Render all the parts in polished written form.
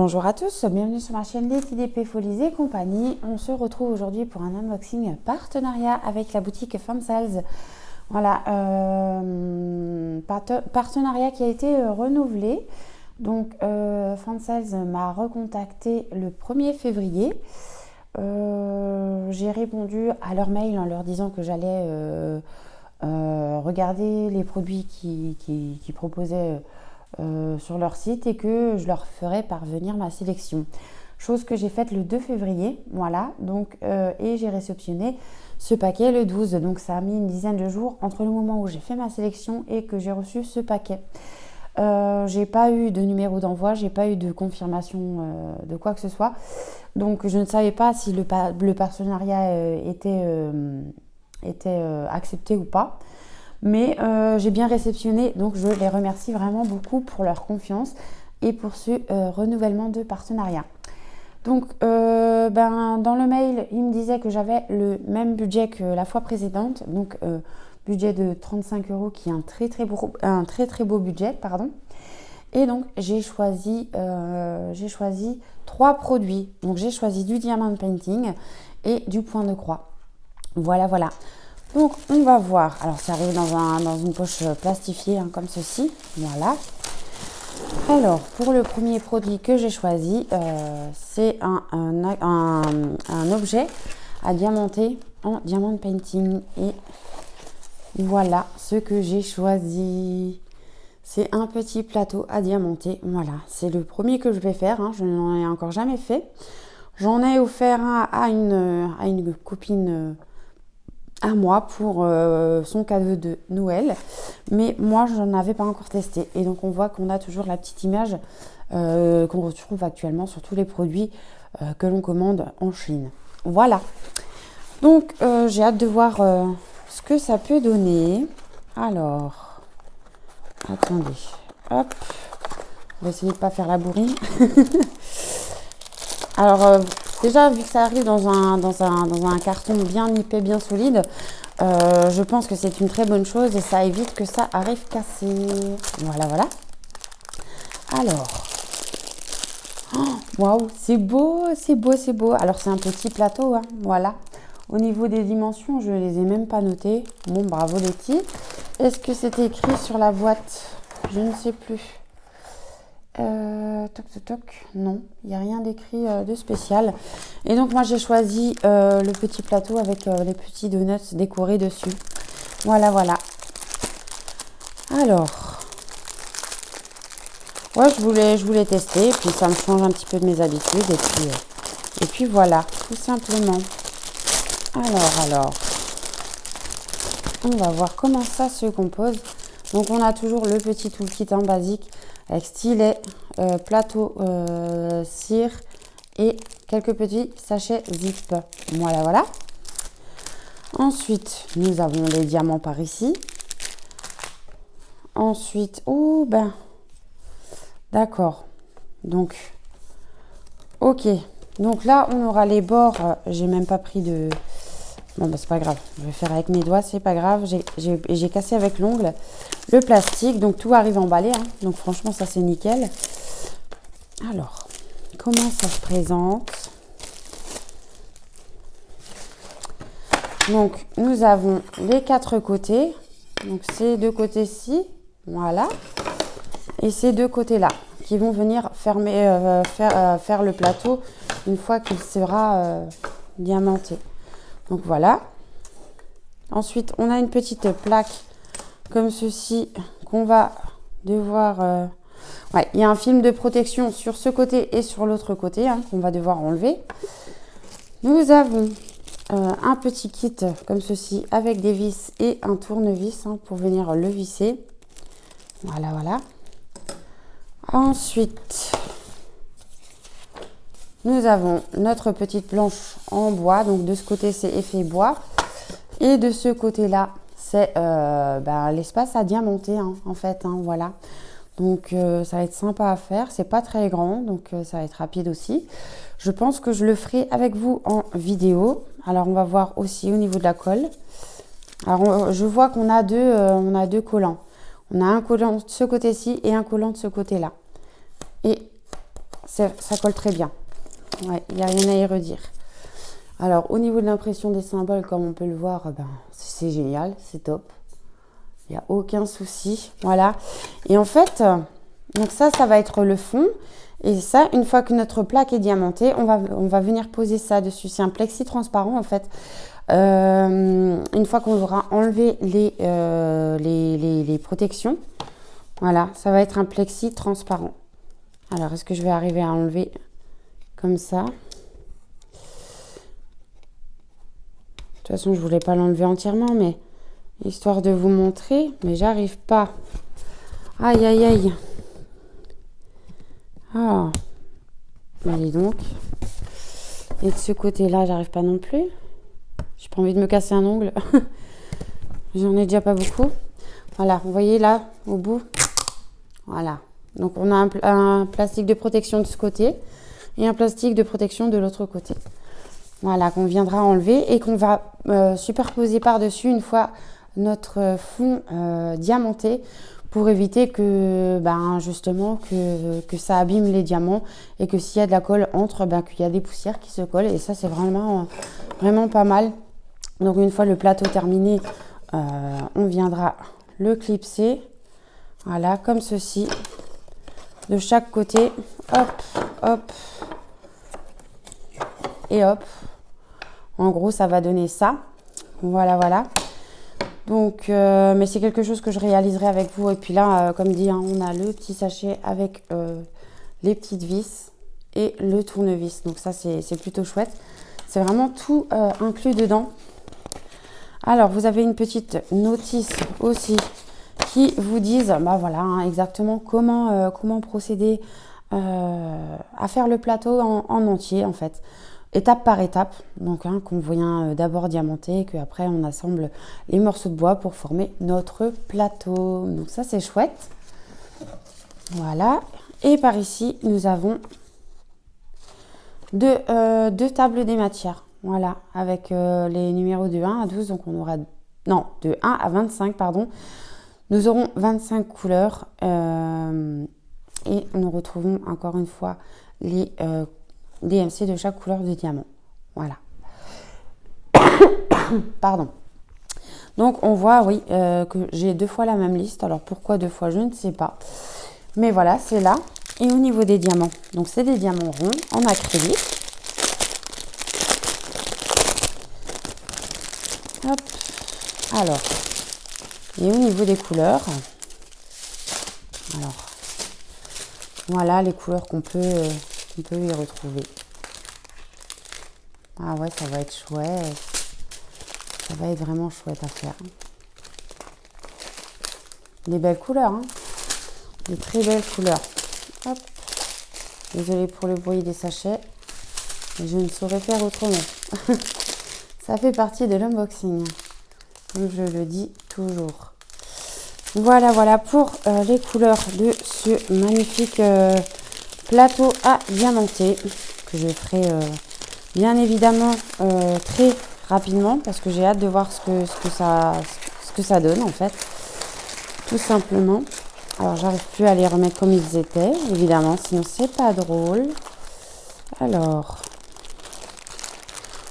Bonjour à tous, bienvenue sur ma chaîne Les TDP Folies et compagnie. On se retrouve aujourd'hui pour un unboxing partenariat avec la boutique Fansales. Voilà, partenariat qui a été renouvelé. Donc Fansales m'a recontacté le 1er février. J'ai répondu à leur mail en leur disant que j'allais regarder les produits qu'ils proposaient sur leur site et que je leur ferai parvenir ma sélection. Chose que j'ai faite le 2 février, voilà, donc, et j'ai réceptionné ce paquet le 12, donc ça a mis une dizaine de jours entre le moment où j'ai fait ma sélection et que j'ai reçu ce paquet. J'ai pas eu de numéro d'envoi, j'ai pas eu de confirmation de quoi que ce soit, donc je ne savais pas si le partenariat était accepté ou pas. Mais j'ai bien réceptionné, donc je les remercie vraiment beaucoup pour leur confiance et pour ce renouvellement de partenariat. Donc dans le mail, il me disait que j'avais le même budget que la fois précédente, donc budget de 35 € qui est un très très beau budget, pardon. Et donc j'ai choisi 3 produits. Donc j'ai choisi du diamond painting et du point de croix. Voilà. Donc on va voir, alors ça arrive dans une poche plastifiée hein, comme ceci, voilà. Alors pour le premier produit que j'ai choisi, c'est un objet à diamanter en diamond painting et voilà ce que j'ai choisi. C'est un petit plateau à diamanter, voilà, c'est le premier que je vais faire, hein, je n'en ai encore jamais fait. J'en ai offert un à une copine à moi pour son cadeau de Noël, mais moi je n'en avais pas encore testé et donc on voit qu'on a toujours la petite image qu'on retrouve actuellement sur tous les produits que l'on commande en Chine. Voilà, donc j'ai hâte de voir ce que ça peut donner. Alors attendez, hop, on va essayer de pas faire la bourrine. Alors déjà, vu que ça arrive dans un carton bien épais, bien solide, je pense que c'est une très bonne chose et ça évite que ça arrive cassé. Voilà. Alors, waouh, c'est beau. Alors, c'est un petit plateau, hein, voilà. Au niveau des dimensions, je ne les ai même pas notées. Bon, bravo les petits. Est-ce que c'était écrit sur la boîte? Je ne sais plus. Non, il n'y a rien d'écrit de spécial. Et donc moi j'ai choisi le petit plateau avec les petits donuts décorés dessus. Voilà. Alors, ouais, je voulais tester, puis ça me change un petit peu de mes habitudes et puis voilà, tout simplement. Alors, on va voir comment ça se compose. Donc on a toujours le petit toolkit en basique avec stylet, plateau, cire et quelques petits sachets zip. Voilà. Ensuite, nous avons les diamants par ici. Ensuite, d'accord. Donc, ok. Donc là, on aura les bords. J'ai même pas pris de... Bon, c'est pas grave. Je vais faire avec mes doigts, c'est pas grave. J'ai cassé avec l'ongle le plastique. Donc, tout arrive emballé. Hein. Donc, franchement, ça, c'est nickel. Alors, comment ça se présente? Donc, nous avons les 4 côtés. Donc, ces 2 côtés-ci. Voilà. Et ces 2 côtés-là qui vont venir fermer, faire le plateau une fois qu'il sera diamanté. Donc voilà. Ensuite, on a une petite plaque comme ceci qu'on va devoir... Ouais, il y a un film de protection sur ce côté et sur l'autre côté hein, qu'on va devoir enlever. Nous avons un petit kit comme ceci avec des vis et un tournevis hein, pour venir le visser. Voilà. Ensuite... Nous avons notre petite planche en bois. Donc, de ce côté, c'est effet bois. Et de ce côté-là, c'est l'espace à diamanter, hein, en fait. Hein, voilà. Donc, ça va être sympa à faire. C'est pas très grand, donc ça va être rapide aussi. Je pense que je le ferai avec vous en vidéo. Alors, on va voir aussi au niveau de la colle. Alors, je vois qu'on a deux collants. On a un collant de ce côté-ci et un collant de ce côté-là. Et ça colle très bien. Ouais, il n'y a rien à y redire. Alors, au niveau de l'impression des symboles, comme on peut le voir, ben, c'est génial, c'est top. Il n'y a aucun souci. Voilà. Et en fait, donc ça va être le fond. Et ça, une fois que notre plaque est diamantée, on va venir poser ça dessus. C'est un plexi transparent, en fait. Une fois qu'on aura enlevé les protections, voilà, ça va être un plexi transparent. Alors, est-ce que je vais arriver à enlever comme ça? De toute façon, je voulais pas l'enlever entièrement, mais histoire de vous montrer, mais j'arrive pas. Aïe, aïe, aïe. Ah, allez donc. Et de ce côté-là, j'arrive pas non plus. J'ai pas envie de me casser un ongle. J'en ai déjà pas beaucoup. Voilà, vous voyez là, au bout. Voilà. Donc, on a un plastique de protection de ce côté et un plastique de protection de l'autre côté. Voilà, qu'on viendra enlever et qu'on va superposer par-dessus une fois notre fond diamanté pour éviter que, ben, justement, que ça abîme les diamants et que s'il y a de la colle entre, ben, qu'il y a des poussières qui se collent. Et ça, c'est vraiment, vraiment pas mal. Donc, une fois le plateau terminé, on viendra le clipser. Voilà, comme ceci. De chaque côté, hop, hop, et hop. En gros, ça va donner ça. Voilà, voilà. Donc, mais c'est quelque chose que je réaliserai avec vous. Et puis là, comme dit, hein, on a le petit sachet avec les petites vis et le tournevis. Donc ça, c'est plutôt chouette. C'est vraiment tout inclus dedans. Alors, vous avez une petite notice aussi qui vous disent, bah voilà, hein, exactement comment procéder à faire le plateau en entier, en fait. Étape par étape, donc hein, qu'on vient d'abord diamanter et qu'après on assemble les morceaux de bois pour former notre plateau. Donc ça, c'est chouette. Voilà. Et par ici, nous avons deux tables des matières. Voilà, avec les numéros de 1 à 12. Donc on aura... Non, de 1 à 25, pardon. Nous aurons 25 couleurs. Et nous retrouvons encore une fois les DMC de chaque couleur de diamant. Voilà. Pardon. Donc on voit, oui, que j'ai 2 fois la même liste. Alors pourquoi 2 fois, je ne sais pas. Mais voilà, c'est là. Et au niveau des diamants, donc c'est des diamants ronds en acrylique. Hop. Alors, et au niveau des couleurs, alors, voilà les couleurs qu'on peut y retrouver. Ah ouais, ça va être chouette. Ça va être vraiment chouette à faire. Des belles couleurs, hein. Des très belles couleurs. Hop. Désolée pour le bruit des sachets. Je ne saurais faire autrement. Ça fait partie de l'unboxing. Comme je le dis toujours. Voilà, voilà pour les couleurs de ce magnifique plateau à diamanter. Que je ferai bien évidemment très rapidement. Parce que j'ai hâte de voir ce que ça donne en fait. Tout simplement. Alors, j'arrive plus à les remettre comme ils étaient, évidemment, sinon c'est pas drôle. Alors,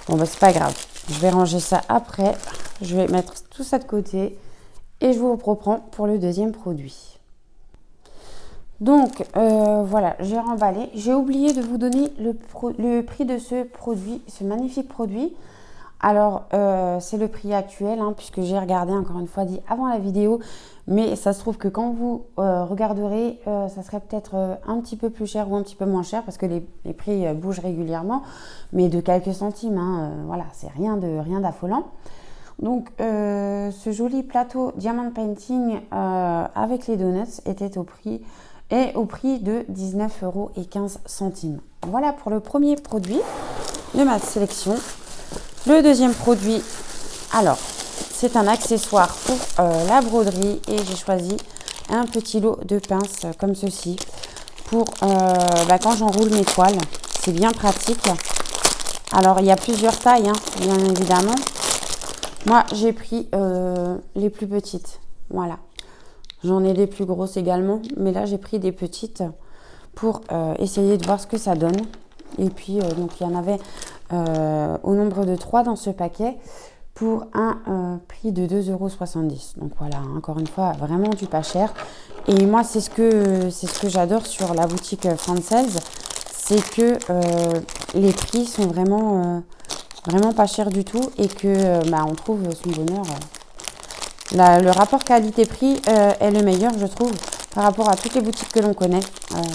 bon, bah, c'est pas grave. Je vais ranger ça après. Je vais mettre tout ça de côté et je vous reprends pour le deuxième produit. Donc, voilà, j'ai remballé. J'ai oublié de vous donner le prix de ce produit, ce magnifique produit. Alors, c'est le prix actuel, hein, puisque j'ai regardé encore une fois dit avant la vidéo. Mais ça se trouve que quand vous regarderez, ça serait peut-être un petit peu plus cher ou un petit peu moins cher parce que les prix bougent régulièrement, mais de quelques centimes. Hein, voilà, c'est rien d'affolant. Donc, ce joli plateau Diamond Painting avec les donuts était au prix de 19,15 €. Voilà pour le premier produit de ma sélection. Le deuxième produit, alors, c'est un accessoire pour la broderie et j'ai choisi un petit lot de pinces comme ceci pour quand j'enroule mes toiles. C'est bien pratique. Alors, il y a plusieurs tailles, hein, bien évidemment. Moi, j'ai pris les plus petites. Voilà. J'en ai des plus grosses également, mais là, j'ai pris des petites pour essayer de voir ce que ça donne. Et puis, donc, il y en avait au nombre de 3 dans ce paquet pour un prix de 2,70 €. Donc voilà, encore une fois, vraiment du pas cher. Et moi, c'est ce que j'adore sur la boutique Francel's, c'est que les prix sont vraiment pas chers du tout et que on trouve son bonheur. Le rapport qualité-prix est le meilleur, je trouve, par rapport à toutes les boutiques que l'on connaît.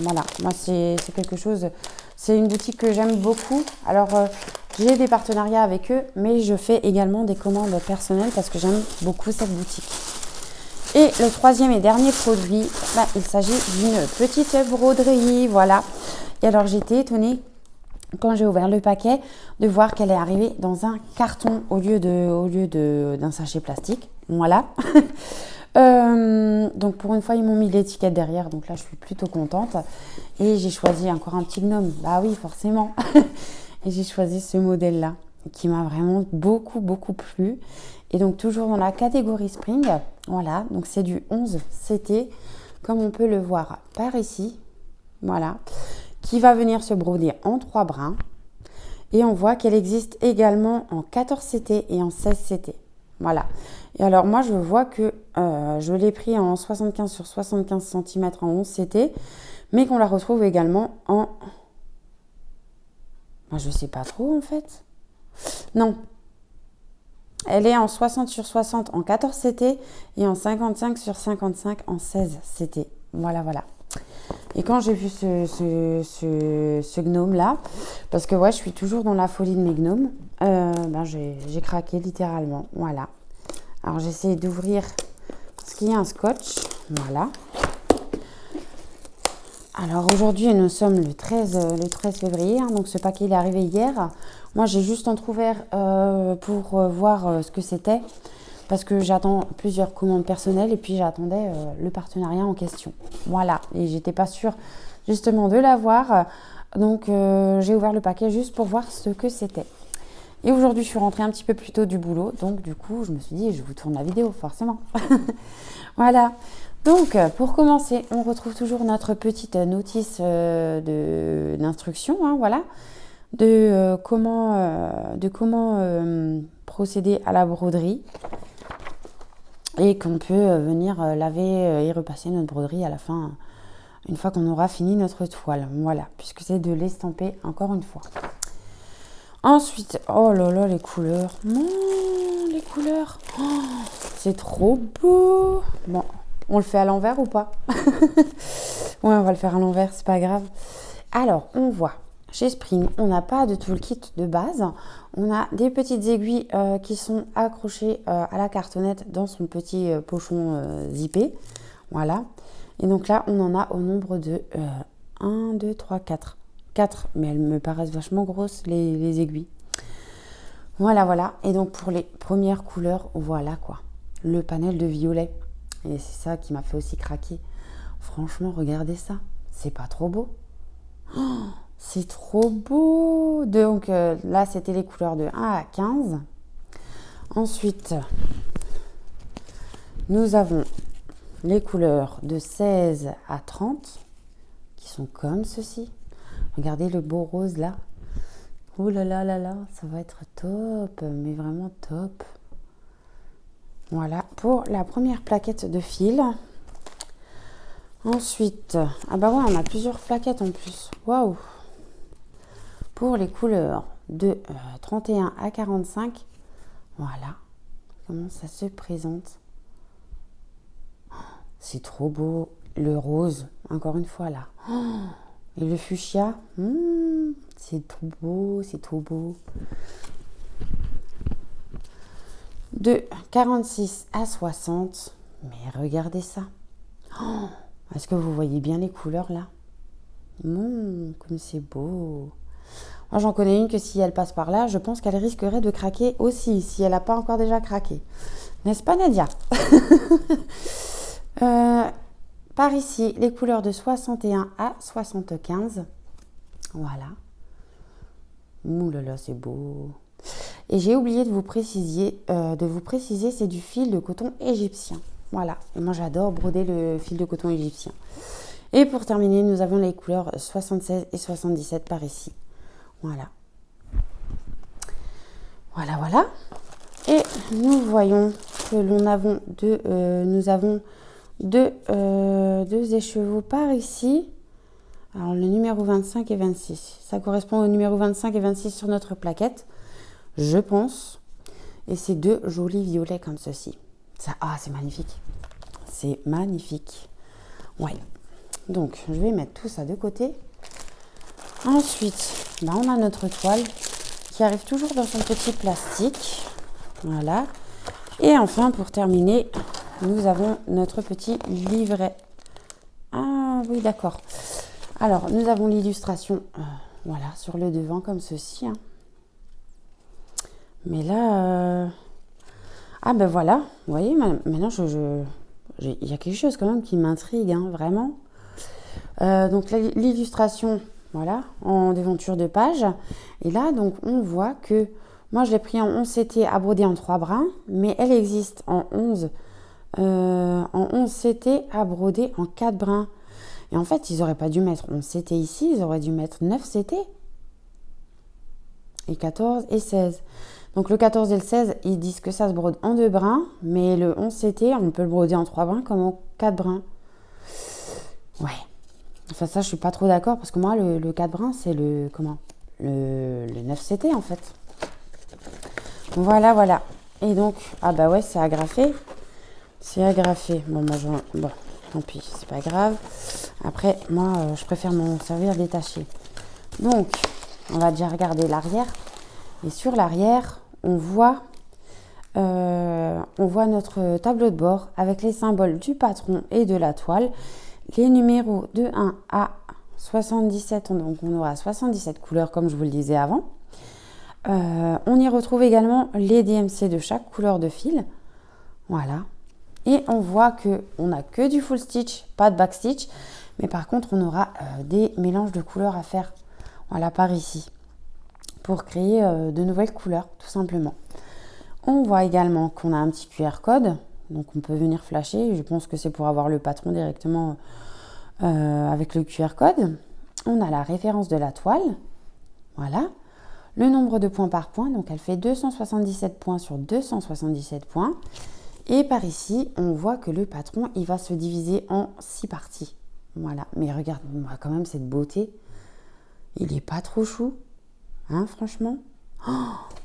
Voilà, moi, c'est quelque chose... C'est une boutique que j'aime beaucoup. Alors, j'ai des partenariats avec eux, mais je fais également des commandes personnelles parce que j'aime beaucoup cette boutique. Et le troisième et dernier produit, il s'agit d'une petite broderie, voilà. Et alors, j'étais étonnée quand j'ai ouvert le paquet de voir qu'elle est arrivée dans un carton au lieu d'un sachet plastique. Voilà. Donc pour une fois ils m'ont mis l'étiquette derrière, donc là je suis plutôt contente. Et j'ai choisi encore un petit gnome, bah oui forcément. Et j'ai choisi ce modèle là qui m'a vraiment beaucoup plu. Et donc toujours dans la catégorie Spring, voilà, donc c'est du 11 CT comme on peut le voir par ici, voilà, qui va venir se broder en 3 brins. Et on voit qu'elle existe également en 14 CT et en 16 CT. Voilà. Et alors, moi, je vois que je l'ai pris en 75 sur 75 cm en 11 CT, mais qu'on la retrouve également en... je sais pas trop, en fait. Non. Elle est en 60 sur 60 en 14 CT et en 55 sur 55 en 16 CT. Voilà, voilà. Et quand j'ai vu ce gnome-là, parce que ouais, je suis toujours dans la folie de mes gnomes, j'ai craqué littéralement. Voilà. Alors, j'essaie d'ouvrir ce qu'il y a un scotch. Voilà. Alors, aujourd'hui, nous sommes le 13 février. Donc, ce paquet, il est arrivé hier. Moi, j'ai juste entrouvert pour voir ce que c'était. Parce que j'attends plusieurs commandes personnelles et puis j'attendais le partenariat en question. Voilà, et j'étais pas sûre justement de l'avoir. Donc j'ai ouvert le paquet juste pour voir ce que c'était. Et aujourd'hui, je suis rentrée un petit peu plus tôt du boulot. Donc du coup, je me suis dit, je vous tourne la vidéo, forcément. Voilà. Donc, pour commencer, on retrouve toujours notre petite notice d'instruction, hein, voilà, de comment procéder à la broderie. Et qu'on peut venir laver et repasser notre broderie à la fin, une fois qu'on aura fini notre toile. Voilà, puisque c'est de l'estamper encore une fois. Ensuite, oh là là, les couleurs. Les couleurs. Oh, c'est trop beau. Bon, on le fait à l'envers ou pas? Ouais, on va le faire à l'envers, c'est pas grave. Alors, on voit. Chez Spring, on n'a pas de toolkit de base. On a des petites aiguilles qui sont accrochées à la cartonnette dans son petit pochon zippé. Voilà. Et donc là, on en a au nombre de 1, 2, 3, 4. 4, mais elles me paraissent vachement grosses, les aiguilles. Voilà, voilà. Et donc pour les premières couleurs, voilà quoi. Le panel de violet. Et c'est ça qui m'a fait aussi craquer. Franchement, regardez ça. C'est pas trop beau? Oh, c'est trop beau. Donc là, c'était les couleurs de 1 à 15. Ensuite, nous avons les couleurs de 16 à 30 qui sont comme ceci. Regardez le beau rose là. Oh là là là là, ça va être top, mais vraiment top. Voilà pour la première plaquette de fil. Ensuite, ah bah ouais, on a plusieurs plaquettes en plus. Waouh! Pour les couleurs de 31 à 45, voilà comment ça se présente. C'est trop beau. Le rose, encore une fois là. Et le fuchsia, c'est trop beau, c'est trop beau. De 46 à 60, mais regardez ça. Est-ce que vous voyez bien les couleurs là? Comme c'est beau. Moi, j'en connais une que si elle passe par là, je pense qu'elle risquerait de craquer aussi, si elle n'a pas encore déjà craqué. N'est-ce pas, Nadia? Par ici, les couleurs de 61 à 75. Voilà. Ouh là là, c'est beau. Et j'ai oublié de vous préciser, c'est du fil de coton égyptien. Voilà. Et moi, j'adore broder le fil de coton égyptien. Et pour terminer, nous avons les couleurs 76 et 77 par ici. Voilà. Voilà, voilà. Et nous voyons que nous avons deux écheveaux par ici. Alors, le numéro 25 et 26. Ça correspond au numéro 25 et 26 sur notre plaquette, je pense. Et c'est deux jolis violets comme ceci. Ça, c'est magnifique. C'est magnifique. Ouais. Donc, je vais mettre tout ça de côté. Ensuite, on a notre toile qui arrive toujours dans son petit plastique. Voilà. Et enfin, pour terminer, nous avons notre petit livret. Ah oui, d'accord. Alors, nous avons l'illustration, voilà, sur le devant comme ceci. Hein. Mais là, ah ben voilà, vous voyez, maintenant, il y a quelque chose quand même qui m'intrigue, hein, vraiment. Donc, l'illustration, voilà, en devanture de page. Et là, donc, on voit que, moi, je l'ai pris en 11 CT à broder en 3 brins, mais elle existe en 11 CT à broder en 4 brins. Et en fait, ils n'auraient pas dû mettre 11 CT ici, ils auraient dû mettre 9 CT. Et 14 et 16. Donc le 14 et le 16, ils disent que ça se brode en 2 brins, mais le 11 CT, on peut le broder en 3 brins comme en 4 brins. Ouais. Enfin ça, je suis pas trop d'accord, parce que moi, le 4 brins, c'est le 9 CT en fait. Voilà, voilà. Et donc, ah bah ouais, c'est agrafé. C'est agrafé. Bon, tant pis, c'est pas grave. Après, moi, je préfère m'en servir détaché. Donc, on va déjà regarder l'arrière. Et sur l'arrière, on voit notre tableau de bord avec les symboles du patron et de la toile. Les numéros de 1 à 77, donc on aura 77 couleurs comme je vous le disais avant. On y retrouve également les DMC de chaque couleur de fil. Voilà. Et on voit qu'on n'a que du full stitch, pas de back stitch. Mais par contre, on aura des mélanges de couleurs à faire. Voilà, par ici. Pour créer de nouvelles couleurs, tout simplement. On voit également qu'on a un petit QR code. Donc, on peut venir flasher. Je pense que c'est pour avoir le patron directement avec le QR code. On a la référence de la toile. Voilà. Le nombre de points par point. Donc, elle fait 277 points sur 277 points. Et par ici, on voit que le patron, il va se diviser en 6 parties. Voilà. Mais regarde-moi quand même cette beauté. Il n'est pas trop chou. Hein, franchement. Oh,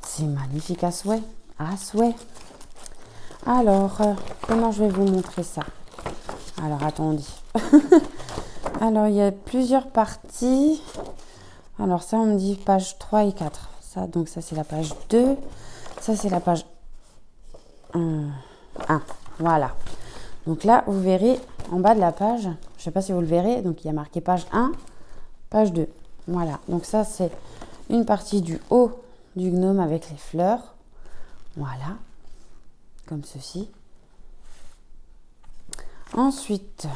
c'est magnifique à souhait. À souhait. Alors, comment je vais vous montrer ça? Alors, attendez. Alors, il y a plusieurs parties. Alors, ça, on me dit page 3 et 4. Ça, donc, ça, c'est la page 2. Ça, c'est la page 1. Voilà. Donc là, vous verrez en bas de la page, je ne sais pas si vous le verrez, donc il y a marqué page 1, page 2. Voilà. Donc ça, c'est une partie du haut du gnome avec les fleurs. Voilà. Comme ceci. Ensuite,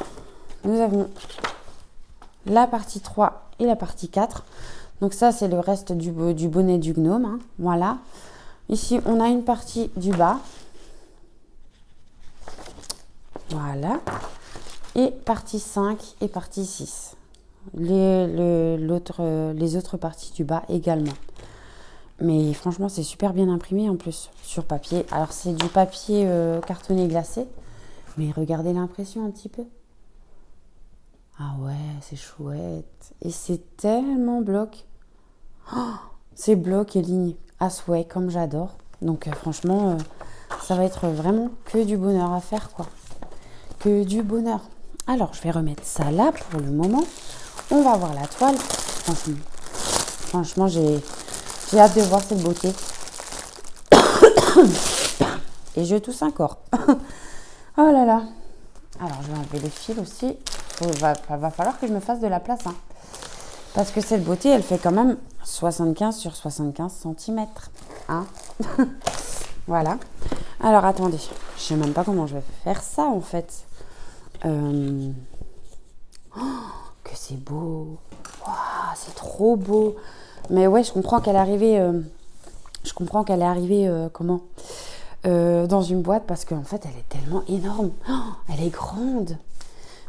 nous avons la partie 3 et la partie 4. Donc ça, c'est le reste du bonnet du gnome. Hein. Voilà. Ici, on a une partie du bas. Voilà. Et partie 5 et partie 6. Les autres parties du bas également. Mais franchement, c'est super bien imprimé en plus sur papier. Alors, c'est du papier cartonné glacé. Mais regardez l'impression un petit peu. Ah ouais, c'est chouette. Et c'est tellement bloc. Oh, c'est bloc et ligne à souhait, comme j'adore. Donc, franchement, ça va être vraiment que du bonheur à faire, quoi. Que du bonheur. Alors, je vais remettre ça là pour le moment. On va voir la toile. Franchement, j'ai hâte de voir cette beauté. Et je tousse encore. Oh là là. Alors, je vais enlever les fils aussi. Il va falloir que je me fasse de la place. Hein. Parce que cette beauté, elle fait quand même 75 sur 75 cm. Hein. Voilà. Alors, attendez. Je sais même pas comment je vais faire ça, en fait. Oh, que c'est beau. Wow, c'est trop beau. Mais ouais, je comprends qu'elle est arrivée... comment dans une boîte parce qu'en fait, elle est tellement énorme. Oh, elle est grande.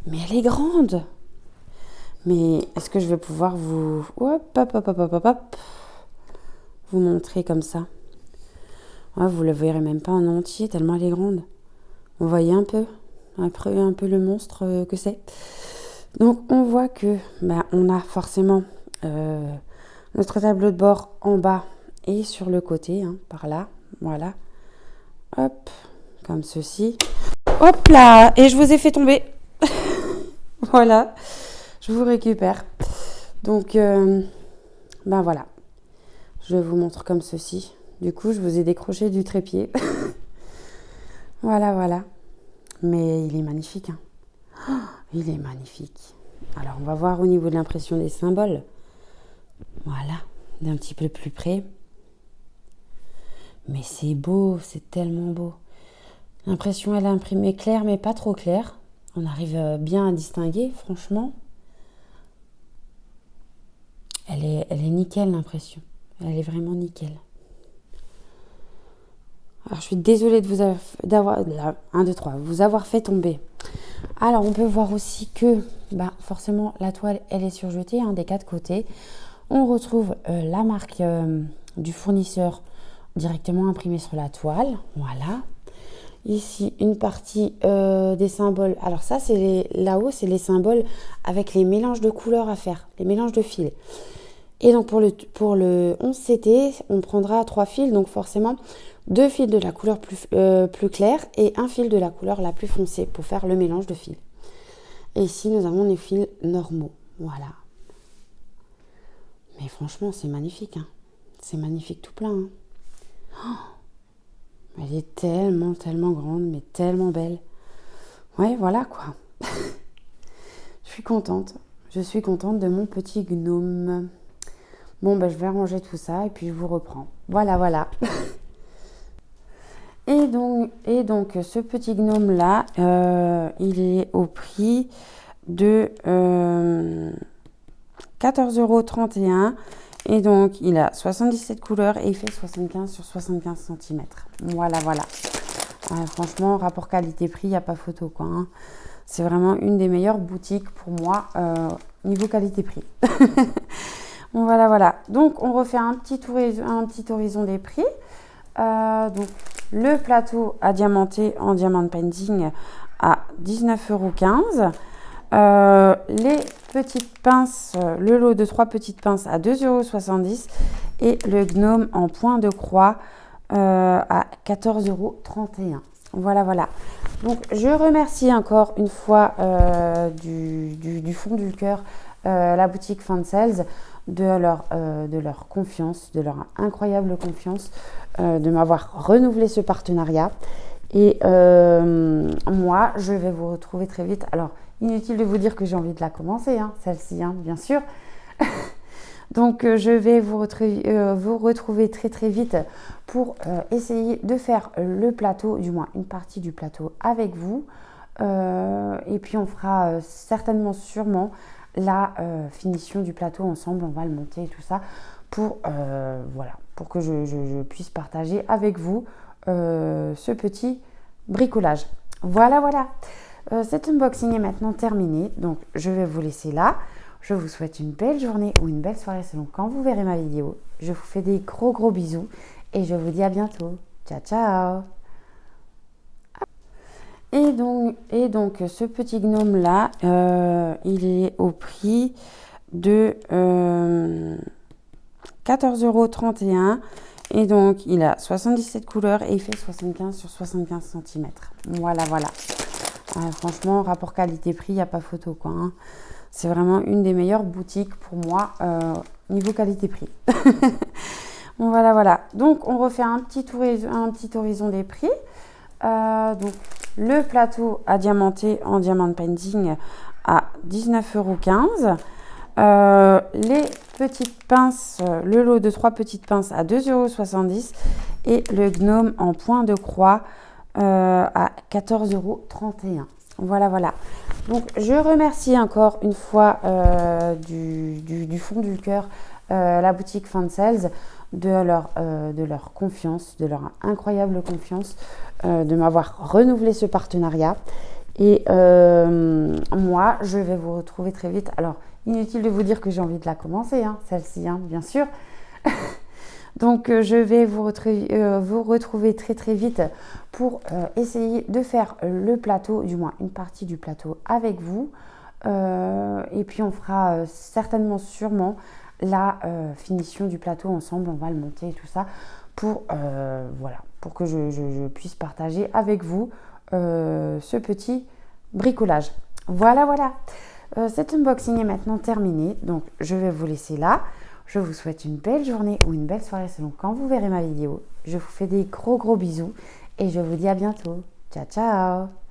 Mais elle est grande. Mais est-ce que je vais pouvoir vous... Hop, hop, hop, hop, hop, hop, vous montrer comme ça. Ouais, vous ne la verrez même pas en entier, tellement elle est grande. Vous voyez un peu le monstre que c'est. Donc, on voit que on a forcément notre tableau de bord en bas et sur le côté, hein, par là. Voilà. Hop, comme ceci. Hop là, et je vous ai fait tomber. Voilà, je vous récupère. Donc, voilà. Je vous montre comme ceci. Du coup, je vous ai décroché du trépied. Voilà, voilà. Mais il est magnifique, hein. Oh, il est magnifique. Alors, on va voir au niveau de l'impression des symboles. Voilà, d'un petit peu plus près. Mais c'est beau, c'est tellement beau. L'impression, elle est imprimée claire, mais pas trop claire. On arrive bien à distinguer, franchement. Elle est nickel, l'impression. Elle est vraiment nickel. Alors, je suis désolée de vous avoir fait tomber. Alors, on peut voir aussi que, forcément, la toile, elle est surjetée, hein, des 4 côtés. On retrouve la marque du fournisseur directement imprimée sur la toile. Voilà. Ici, une partie des symboles. Alors ça, là-haut, c'est les symboles avec les mélanges de couleurs à faire, les mélanges de fils. Et donc, pour le 11CT, on prendra 3 fils, donc forcément 2 fils de la couleur plus claire et un fil de la couleur la plus foncée pour faire le mélange de fils. Et ici, nous avons les fils normaux. Voilà. Mais franchement, c'est magnifique, hein. C'est magnifique tout plein, hein. Oh, elle est tellement, tellement grande, mais tellement belle. Ouais, voilà quoi. Je suis contente. Je suis contente de mon petit gnome. Bon, je vais ranger tout ça et puis je vous reprends. Voilà, voilà. Et donc, ce petit gnome-là, il est au prix de 14,31 €. Et donc, il a 77 couleurs et il fait 75 sur 75 cm. Voilà, voilà. Franchement, rapport qualité-prix, il n'y a pas photo, quoi, hein. C'est vraiment une des meilleures boutiques pour moi, niveau qualité-prix. Bon, voilà, voilà. Donc, on refait un petit horizon des prix. Donc, le plateau à diamanter en diamant painting à 19,15 €. Les petites pinces, le lot de 3 petites pinces à 2,70 € et le gnome en point de croix à 14,31 €. Voilà, voilà. Donc, je remercie encore une fois du fond du cœur la boutique Fansels de leur confiance, de leur incroyable confiance, de m'avoir renouvelé ce partenariat. Et moi, je vais vous retrouver très vite. Alors, inutile de vous dire que j'ai envie de la commencer, hein, celle-ci, hein, bien sûr. Donc, je vais vous retrouver très très vite pour essayer de faire le plateau, du moins une partie du plateau avec vous. Et puis, on fera sûrement la finition du plateau ensemble. On va le monter et tout ça pour que je puisse partager avec vous ce petit bricolage. Voilà, voilà. Cet unboxing est maintenant terminé. Donc, je vais vous laisser là. Je vous souhaite une belle journée ou une belle soirée selon quand vous verrez ma vidéo. Je vous fais des gros gros bisous et je vous dis à bientôt. Ciao, ciao. Et donc ce petit gnome là, il est au prix de 14,31 € et donc il a 77 couleurs et il fait 75 sur 75 cm. Voilà, voilà. Franchement, rapport qualité-prix, il n'y a pas photo, quoi, hein. C'est vraiment une des meilleures boutiques pour moi, niveau qualité-prix. Bon, voilà, voilà. Donc, on refait un petit horizon des prix. Donc, le plateau à diamanter en diamant painting à 19,15 €. Les petites pinces, le lot de 3 petites pinces à 2,70 € et le gnome en point de croix à 14,31 €. Voilà, voilà. Donc, je remercie encore une fois du fond du cœur la boutique Fansels de leur confiance, de leur incroyable confiance, de m'avoir renouvelé ce partenariat. Et moi, je vais vous retrouver très vite. Alors, Inutile de vous dire que j'ai envie de la commencer, hein, celle-ci, hein, bien sûr. Donc, je vais vous retrouver très très vite pour essayer de faire le plateau, du moins une partie du plateau avec vous. Et puis, on fera certainement, sûrement, la finition du plateau ensemble. On va le monter et tout ça pour, voilà, pour que je puisse partager avec vous ce petit bricolage. Voilà, voilà. Cet unboxing est maintenant terminé. Donc, je vais vous laisser là. Je vous souhaite une belle journée ou une belle soirée selon quand vous verrez ma vidéo. Je vous fais des gros bisous et je vous dis à bientôt. Ciao, ciao!